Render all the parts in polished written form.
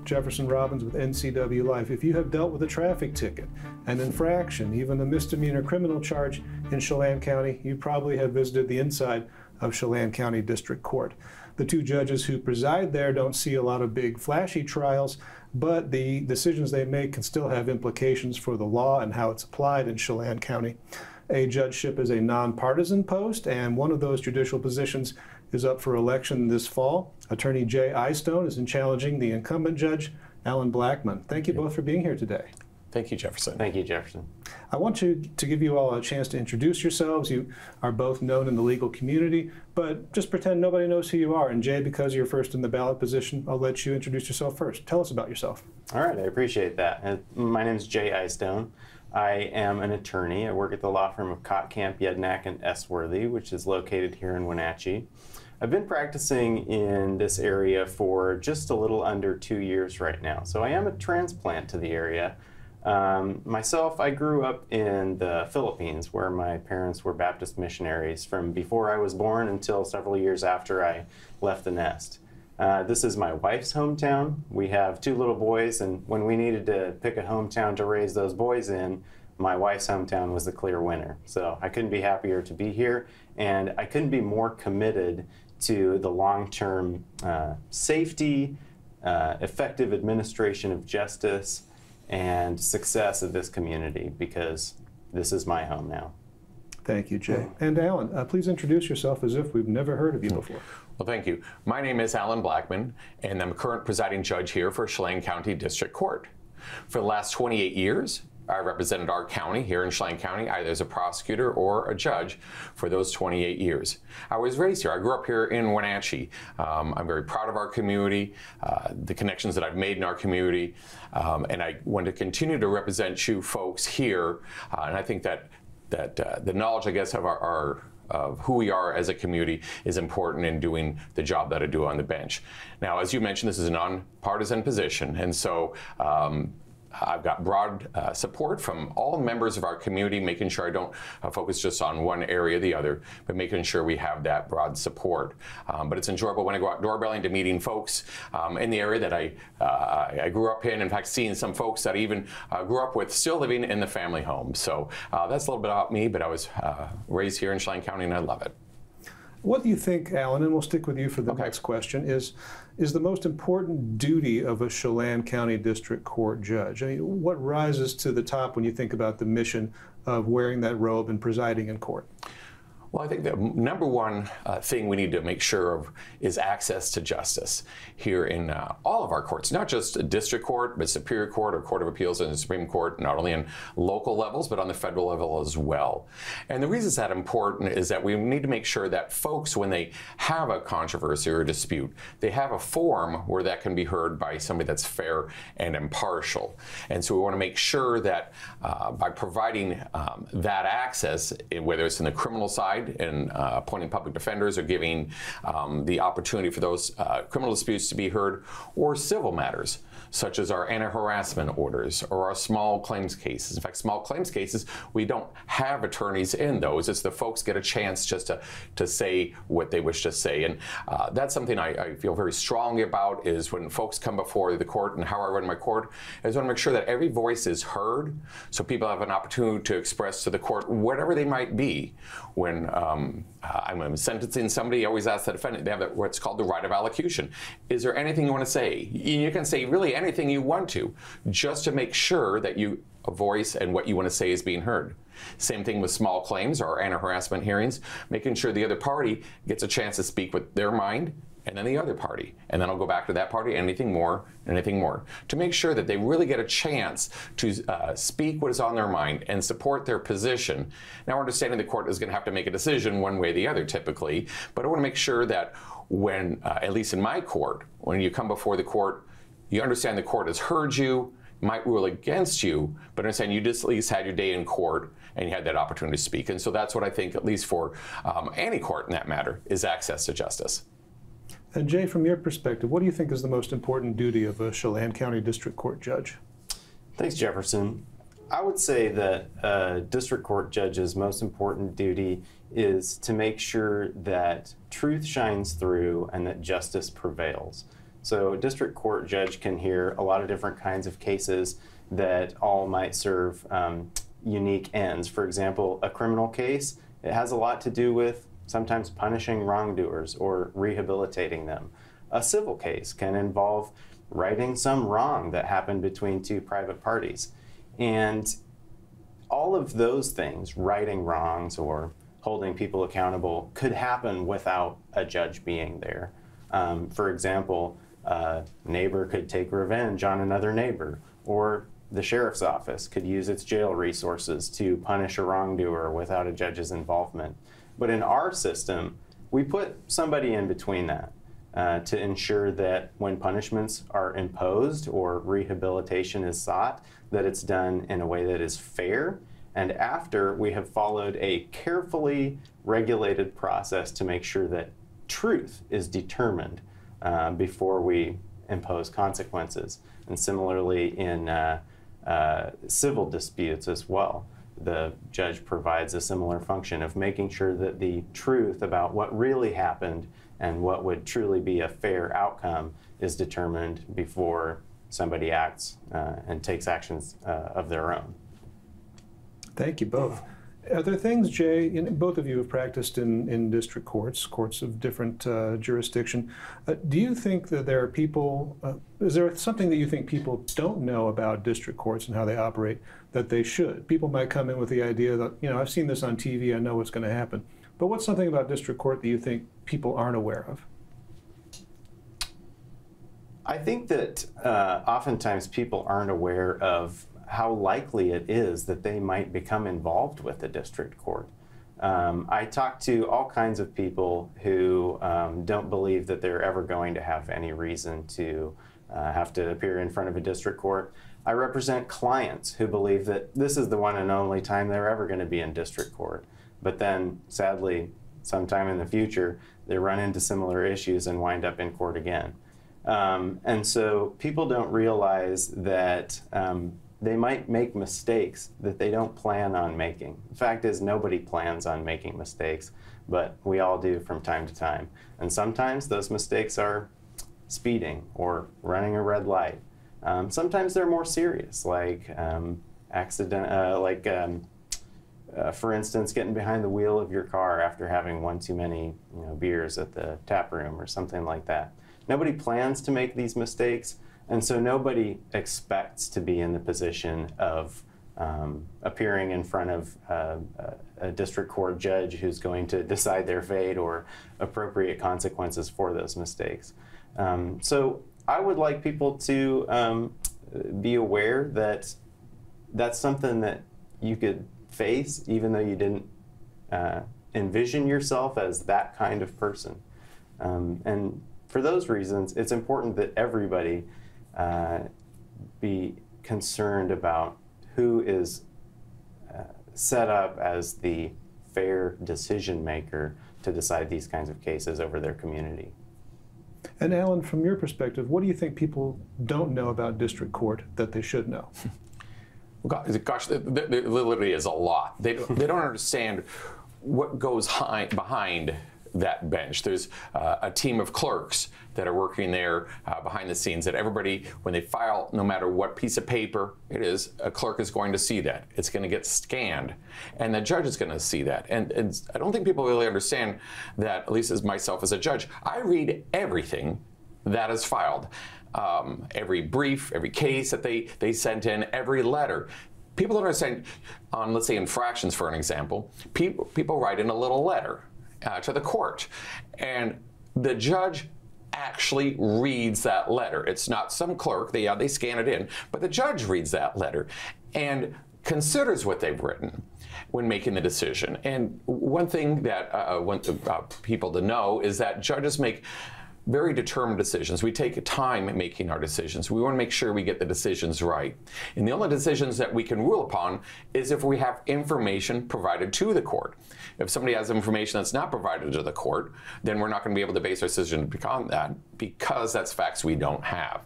Jefferson Robbins with NCW Life. If you have dealt with a traffic ticket, an infraction, even a misdemeanor criminal charge in Chelan County, you probably have visited the inside of Chelan County District Court. The two judges who preside there don't see a lot of big flashy trials, but the decisions they make can still have implications for the law and how it's applied in Chelan County. A judgeship is a nonpartisan post, and one of those judicial positions is up for election this fall. Attorney Jay Eyestone is challenging the incumbent judge, Alan Blackmon. Thank you both for being here today. Thank you, Jefferson. Thank you, Jefferson. I want to give you all a chance to introduce yourselves. You are both known in the legal community, but just pretend nobody knows who you are. And Jay, because you're first in the ballot position, I'll let you introduce yourself first. Tell us about yourself. All right, I appreciate that. My name is Jay Eyestone. I am an attorney. I work at the law firm of Kottkamp, Yednack, and Estworthy, which is located here in Wenatchee. I've been practicing in this area for just a little under 2 years right now, so I am a transplant to the area. Myself, I grew up in the Philippines, where my parents were Baptist missionaries from before I was born until several years after I left the nest. This is my wife's hometown. We have 2 little boys, and when we needed to pick a hometown to raise those boys in, my wife's hometown was the clear winner. So I couldn't be happier to be here, and I couldn't be more committed to the long-term safety, effective administration of justice, and success of this community, because this is my home now. Thank you, Jay. And Alan, please introduce yourself as if we've never heard of you before. Well, thank you. My name is Alan Blackmon, and I'm a current presiding judge here for Chelan County District Court. For the last 28 years, I represented our county here in Chelan County, either as a prosecutor or a judge for those 28 years. I was raised here. I grew up here in Wenatchee. I'm very proud of our community, the connections that I've made in our community, and I want to continue to represent you folks here. And I think that the knowledge, I guess, of who we are as a community is important in doing the job that I do on the bench. Now, as you mentioned, this is a nonpartisan position, and so I've got broad support from all members of our community, making sure I don't focus just on one area or the other, but making sure we have that broad support. But it's enjoyable when I go out doorbelling to meeting folks in the area that I grew up in. In fact, seeing some folks that I even grew up with still living in the family home. So that's a little bit about me, but I was raised here in Chelan County, and I love it. What do you think, Alan, and we'll stick with you for the next question, is the most important duty of a Chelan County District Court judge? I mean, what rises to the top when you think about the mission of wearing that robe and presiding in court? Well, I think the number one thing we need to make sure of is access to justice here in all of our courts, not just a district court, but Superior Court or Court of Appeals and the Supreme Court, not only on local levels, but on the federal level as well. And the reason it's that important is that we need to make sure that folks, when they have a controversy or a dispute, they have a forum where that can be heard by somebody that's fair and impartial. And so we want to make sure that by providing that access, whether it's in the criminal side, and appointing public defenders or giving the opportunity for those criminal disputes to be heard, or civil matters such as our anti-harassment orders or our small claims cases. In fact, small claims cases, we don't have attorneys in those. It's the folks get a chance just to say what they wish to say. And that's something I feel very strongly about, is when folks come before the court, and how I run my court, is I want to make sure that every voice is heard, so people have an opportunity to express to the court whatever they might be. When I'm sentencing somebody, I always ask the defendant, they have what's called the right of allocution. Is there anything you want to say? You can say really anything you want to, just to make sure that a voice and what you want to say is being heard. Same thing with small claims or anti-harassment hearings, making sure the other party gets a chance to speak with their mind, and then the other party, and then I'll go back to that party, anything more, to make sure that they really get a chance to speak what is on their mind and support their position. Now, understanding the court is going to have to make a decision one way or the other typically, but I want to make sure that when, at least in my court, when you come before the court, you understand the court has heard you, might rule against you, but understand you just at least had your day in court and you had that opportunity to speak. And so that's what I think, at least for any court in that matter, is access to justice. And Jay, from your perspective, what do you think is the most important duty of a Chelan County District Court judge? Thanks, Jefferson. I would say that a district court judge's most important duty is to make sure that truth shines through and that justice prevails. So a district court judge can hear a lot of different kinds of cases that all might serve unique ends. For example, a criminal case, it has a lot to do with sometimes punishing wrongdoers or rehabilitating them. A civil case can involve righting some wrong that happened between two private parties. And all of those things, righting wrongs or holding people accountable, could happen without a judge being there. For example, a neighbor could take revenge on another neighbor, or the sheriff's office could use its jail resources to punish a wrongdoer without a judge's involvement. But in our system, we put somebody in between that to ensure that when punishments are imposed or rehabilitation is sought, that it's done in a way that is fair, and after we have followed a carefully regulated process to make sure that truth is determined before we impose consequences. And similarly in civil disputes as well, the judge provides a similar function of making sure that the truth about what really happened and what would truly be a fair outcome is determined before somebody acts and takes actions of their own. Thank you both. Are there things, Jay, both of you have practiced in district courts, courts of different jurisdiction. Do you think that there are people, is there something that you think people don't know about district courts and how they operate that they should? People might come in with the idea that, I've seen this on TV, I know what's going to happen. But what's something about district court that you think people aren't aware of? I think that oftentimes people aren't aware of how likely it is that they might become involved with the district court. I talk to all kinds of people who don't believe that they're ever going to have any reason to have to appear in front of a district court. I represent clients who believe that this is the one and only time they're ever going to be in district court. But then, sadly, sometime in the future, they run into similar issues and wind up in court again. And so people don't realize that they might make mistakes that they don't plan on making. The fact is, nobody plans on making mistakes, but we all do from time to time. And sometimes those mistakes are speeding or running a red light. Sometimes they're more serious, like for instance, getting behind the wheel of your car after having one too many beers at the tap room or something like that. Nobody plans to make these mistakes, and so nobody expects to be in the position of appearing in front of a district court judge who's going to decide their fate or appropriate consequences for those mistakes. So I would like people to be aware that that's something that you could face even though you didn't envision yourself as that kind of person. And for those reasons, it's important that everybody be concerned about who is set up as the fair decision maker to decide these kinds of cases over their community. And Alan, from your perspective, what do you think people don't know about district court that they should know? Gosh, there literally is a lot. They don't understand what goes behind that bench. There's a team of clerks that are working there behind the scenes, that everybody, when they file, no matter what piece of paper it is, a clerk is going to see that. It's going to get scanned, and the judge is going to see that. And I don't think people really understand that, at least as myself as a judge, I read everything that is filed. Every brief, every case that they sent in, every letter. People don't understand, on, let's say, infractions, for an example, people write in a little letter to the court, and the judge actually reads that letter. It's not some clerk, they scan it in, but the judge reads that letter and considers what they've written when making the decision. And one thing that I want people to know is that judges make very determined decisions. We take time making our decisions. We want to make sure we get the decisions right. And the only decisions that we can rule upon is if we have information provided to the court. If somebody has information that's not provided to the court, then we're not going to be able to base our decision on that, because that's facts we don't have.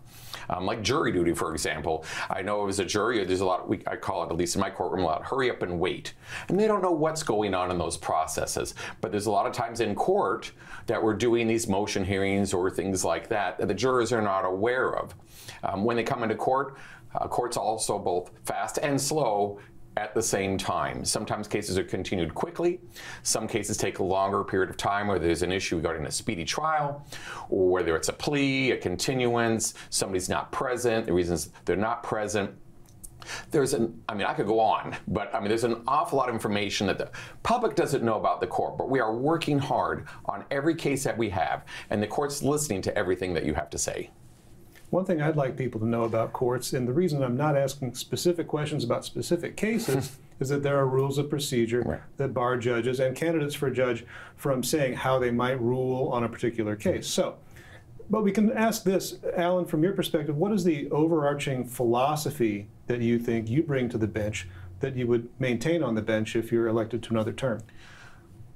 like jury duty, for example. I know as a jury, there's a lot, I call it, at least in my courtroom, a lot, hurry up and wait. And they don't know what's going on in those processes. But there's a lot of times in court that we're doing these motion hearings or things like that the jurors are not aware of. When they come into court, court's also both fast and slow at the same time. Sometimes cases are continued quickly. Some cases take a longer period of time where there's an issue regarding a speedy trial, or whether it's a plea, a continuance, somebody's not present, the reasons they're not present. I could go on, but there's an awful lot of information that the public doesn't know about the court, but we are working hard on every case that we have, and the court's listening to everything that you have to say. One thing I'd like people to know about courts, and the reason I'm not asking specific questions about specific cases, is that there are rules of procedure that bar judges and candidates for a judge from saying how they might rule on a particular case. But we can ask this, Alan, from your perspective, what is the overarching philosophy that you think you bring to the bench that you would maintain on the bench if you're elected to another term?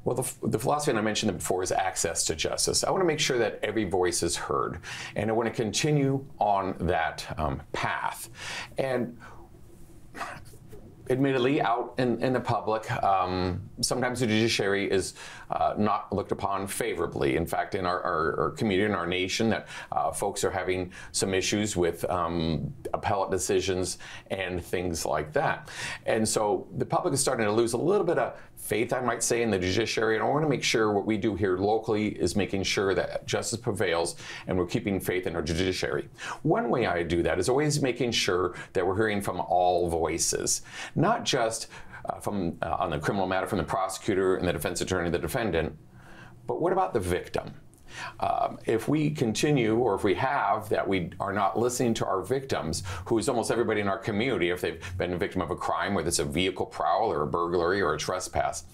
Well, the philosophy, and I mentioned it before, is access to justice. I want to make sure that every voice is heard, and I want to continue on that path. And admittedly, out in the public, sometimes the judiciary is not looked upon favorably. In fact, in our community, in our nation, that folks are having some issues with appellate decisions and things like that. And so the public is starting to lose a little bit of faith, I might say, in the judiciary. And I want to make sure what we do here locally is making sure that justice prevails and we're keeping faith in our judiciary. One way I do that is always making sure that we're hearing from all voices, not just on the criminal matter from the prosecutor and the defense attorney, the defendant, but what about the victim? If we continue, or if we have, that we are not listening to our victims, who is almost everybody in our community, if they've been a victim of a crime, whether it's a vehicle prowl or a burglary or a trespass,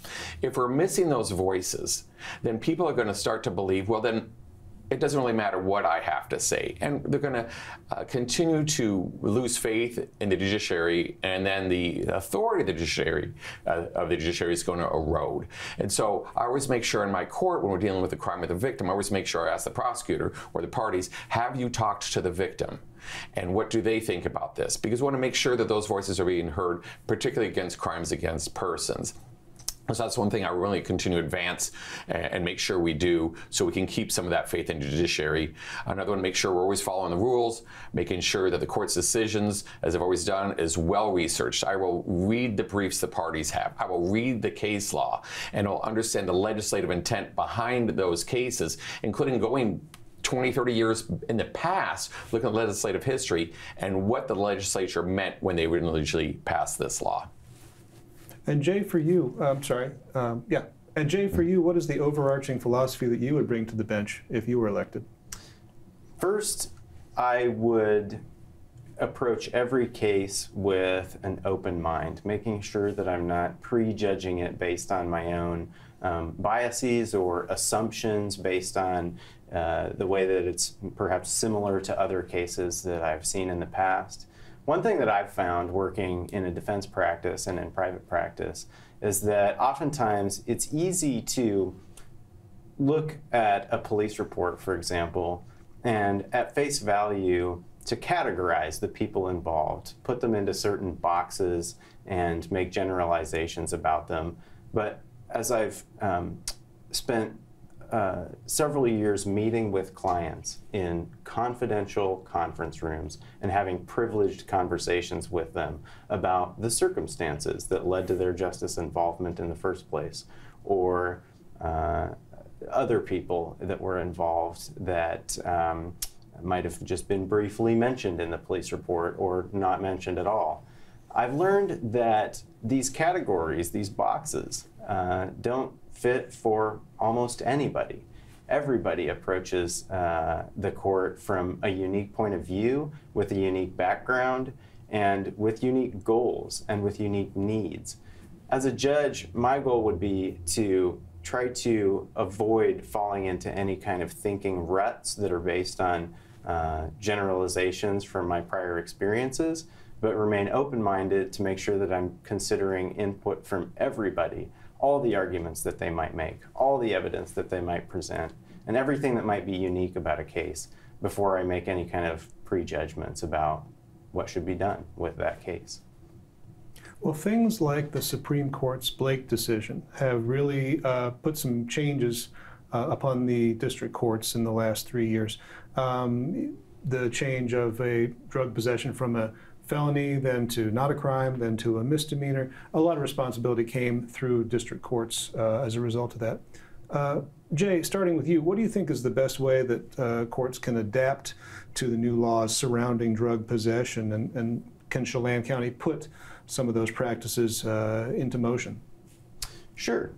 if we're missing those voices, then people are going to start to believe, well, then it doesn't really matter what I have to say. And they're going to continue to lose faith in the judiciary, and then the authority of the judiciary is going to erode. And so I always make sure in my court, when we're dealing with the crime of the victim, I always make sure I ask the prosecutor or the parties, have you talked to the victim? And what do they think about this? Because we want to make sure that those voices are being heard, particularly against crimes against persons. So that's one thing I really continue to advance and make sure we do, so we can keep some of that faith in the judiciary. Another one, make sure we're always following the rules, making sure that the court's decisions, as I've always done, is well researched. I will read the briefs the parties have. I will read the case law, and I'll understand the legislative intent behind those cases, including going 20, 30 years in the past, looking at legislative history and what the legislature meant when they originally passed this law. And Jay, for you, And Jay, for you, what is the overarching philosophy that you would bring to the bench if you were elected? First, I would approach every case with an open mind, making sure that I'm not prejudging it based on my own biases or assumptions based on the way that it's perhaps similar to other cases that I've seen in the past. One thing that I've found working in a defense practice and in private practice is that oftentimes it's easy to look at a police report, for example, and at face value to categorize the people involved, put them into certain boxes and make generalizations about them. But as I've spent several years meeting with clients in confidential conference rooms and having privileged conversations with them about the circumstances that led to their justice involvement in the first place, or other people that were involved that might have just been briefly mentioned in the police report or not mentioned at all. I've learned that these categories, these boxes, don't fit for almost anybody. Everybody approaches the court from a unique point of view, with a unique background, and with unique goals and with unique needs. As a judge, my goal would be to try to avoid falling into any kind of thinking ruts that are based on generalizations from my prior experiences, but remain open-minded to make sure that I'm considering input from everybody, all the arguments that they might make, all the evidence that they might present, and everything that might be unique about a case before I make any kind of prejudgments about what should be done with that case. Well, things like the Supreme Court's Blake decision have really put some changes upon the district courts in the last 3 years. The change of a drug possession from a felony, then to not a crime, then to a misdemeanor. A lot of responsibility came through district courts as a result of that. Jay, starting with you, what do you think is the best way that courts can adapt to the new laws surrounding drug possession, and can Chelan County put some of those practices into motion? Sure.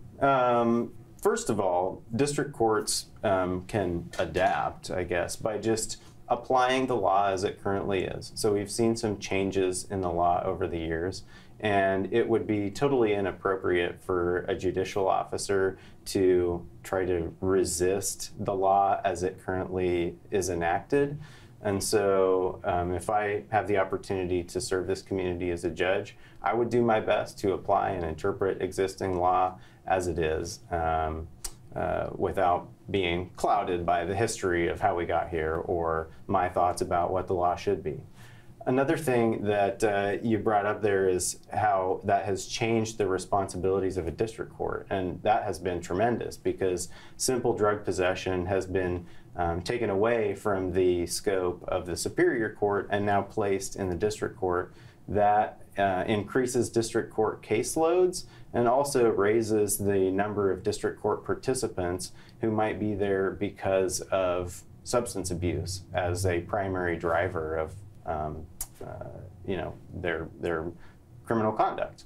First of all, district courts can adapt, I guess, by just applying the law as it currently is. So we've seen some changes in the law over the years, and it would be totally inappropriate for a judicial officer to try to resist the law as it currently is enacted. And so if I have the opportunity to serve this community as a judge, I would do my best to apply and interpret existing law as it is, without being clouded by the history of how we got here or my thoughts about what the law should be. Another thing that you brought up there is how that has changed the responsibilities of a district court, and that has been tremendous because simple drug possession has been taken away from the scope of the Superior Court and now placed in the district court. That increases district court caseloads and also raises the number of district court participants who might be there because of substance abuse as a primary driver of their criminal conduct.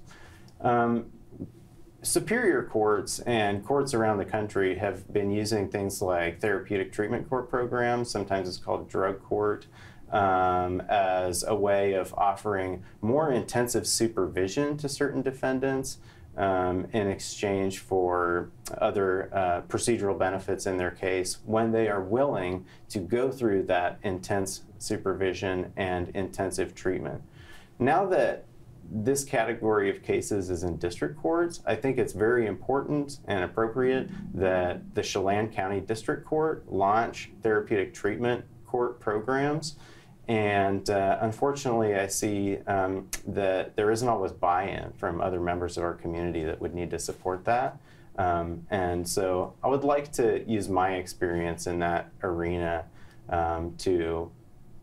Superior courts and courts around the country have been using things like therapeutic treatment court programs, sometimes it's called drug court, as a way of offering more intensive supervision to certain defendants in exchange for other procedural benefits in their case when they are willing to go through that intense supervision and intensive treatment. Now that this category of cases is in district courts, I think it's very important and appropriate that the Chelan County District Court launch therapeutic treatment court programs. And unfortunately, I see that there isn't always buy-in from other members of our community that would need to support that. And so I would like to use my experience in that arena to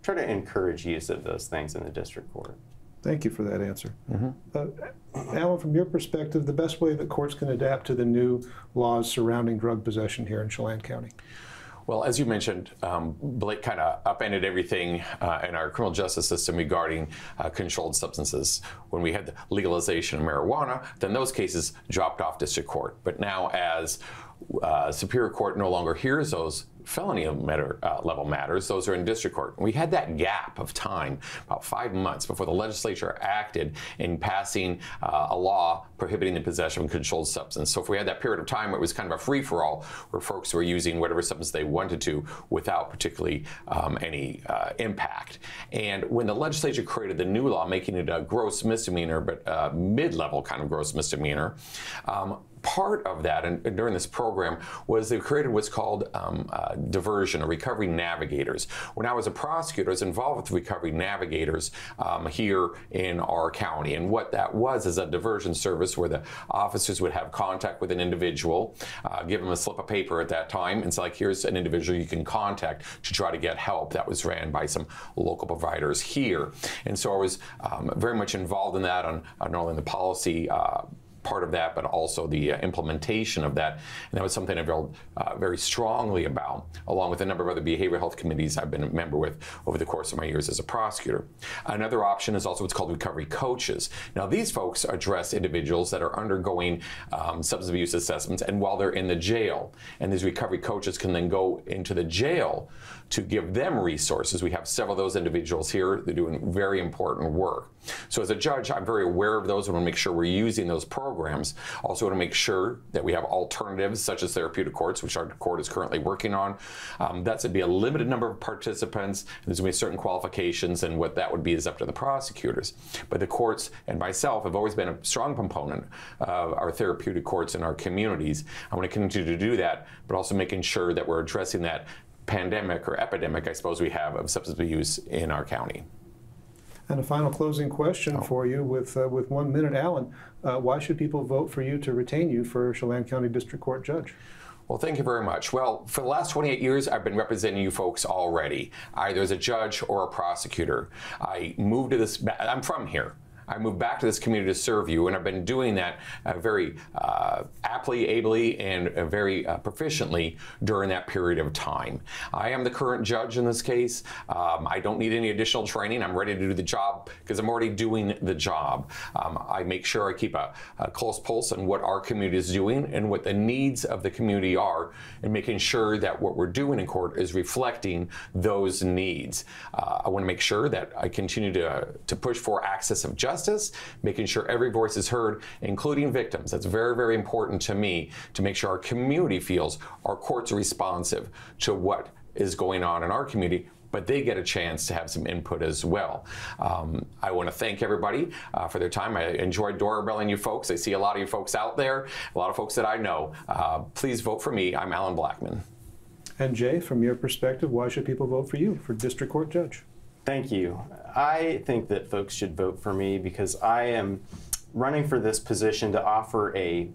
try to encourage use of those things in the district court. Thank you for that answer. Alan, from your perspective, the best way that courts can adapt to the new laws surrounding drug possession here in Chelan County? Well, as you mentioned, Blake kind of upended everything in our criminal justice system regarding controlled substances. When we had the legalization of marijuana, then those cases dropped off district court. But now as Superior Court no longer hears those felony level matters, those are in district court. We had that gap of time, about 5 months, before the legislature acted in passing a law prohibiting the possession of a controlled substance. So if we had that period of time where it was kind of a free-for-all, where folks were using whatever substance they wanted to without particularly any impact. And when the legislature created the new law, making it a gross misdemeanor, but mid-level kind of gross misdemeanor, part of that, and during this program, was they created what's called diversion, or recovery navigators. When I was a prosecutor, I was involved with recovery navigators here in our county. And what that was is a diversion service where the officers would have contact with an individual, give them a slip of paper at that time, and say, like, here's an individual you can contact to try to get help. That was ran by some local providers here. And so I was very much involved in that on not only the policy part of that, but also the implementation of that. And that was something I felt very strongly about, along with a number of other behavioral health committees I've been a member with over the course of my years as a prosecutor. Another option is also what's called recovery coaches. Now, these folks address individuals that are undergoing substance abuse assessments, and while they're in the jail, and these recovery coaches can then go into the jail to give them resources. We have several of those individuals here. They're doing very important work. So as a judge, I'm very aware of those and want to make sure we're using those programs programs. Also want to make sure that we have alternatives such as therapeutic courts, which our court is currently working on. That's going to be a limited number of participants. There's going to be certain qualifications, and what that would be is up to the prosecutors. But the courts and myself have always been a strong proponent of our therapeutic courts in our communities. I want to continue to do that, but also making sure that we're addressing that pandemic or epidemic, I suppose, we have of substance abuse in our county. And a final closing question for you with 1 minute. Alan, why should people vote for you to retain you for Chelan County District Court Judge? Well, thank you very much. Well, for the last 28 years, I've been representing you folks already, either as a judge or a prosecutor. I'm from here. I moved back to this community to serve you, and I've been doing that very aptly, ably, and very proficiently during that period of time. I am the current judge in this case. I don't need any additional training. I'm ready to do the job because I'm already doing the job. I make sure I keep a close pulse on what our community is doing and what the needs of the community are, and making sure that what we're doing in court is reflecting those needs. I want to make sure that I continue to push for access of justice, making sure every voice is heard, including victims. That's very, very important to me, to make sure our community feels our courts are responsive to what is going on in our community, but they get a chance to have some input as well. I want to thank everybody for their time. I enjoyed doorbelling you folks. I see a lot of you folks out there, a lot of folks that I know. Please vote for me. I'm Alan Blackmon. And Jay, from your perspective, why should people vote for you for District Court Judge? Thank you. I think that folks should vote for me because I am running for this position to offer a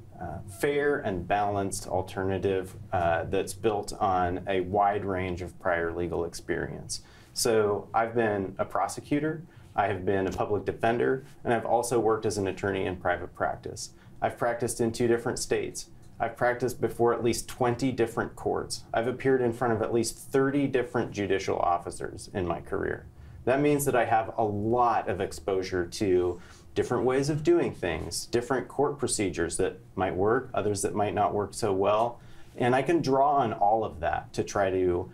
fair and balanced alternative that's built on a wide range of prior legal experience. So I've been a prosecutor, I have been a public defender, and I've also worked as an attorney in private practice. I've practiced in 2 different states. I've practiced before at least 20 different courts. I've appeared in front of at least 30 different judicial officers in my career. That means that I have a lot of exposure to different ways of doing things, different court procedures that might work, others that might not work so well. And I can draw on all of that to try to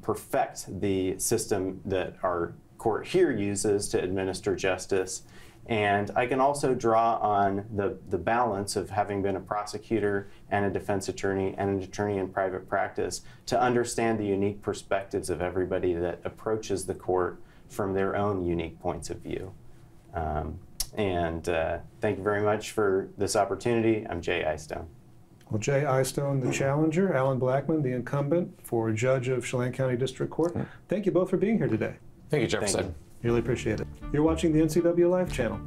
perfect the system that our court here uses to administer justice. And I can also draw on the balance of having been a prosecutor and a defense attorney and an attorney in private practice to understand the unique perspectives of everybody that approaches the court from their own unique points of view. Thank you very much for this opportunity. I'm Jay Eyestone. Well, Jay Eyestone, the challenger, Alan Blackmon, the incumbent for Judge of Chelan County District Court. Thank you both for being here today. Thank you, Jefferson. Thank you. Really appreciate it. You're watching the NCW Live channel.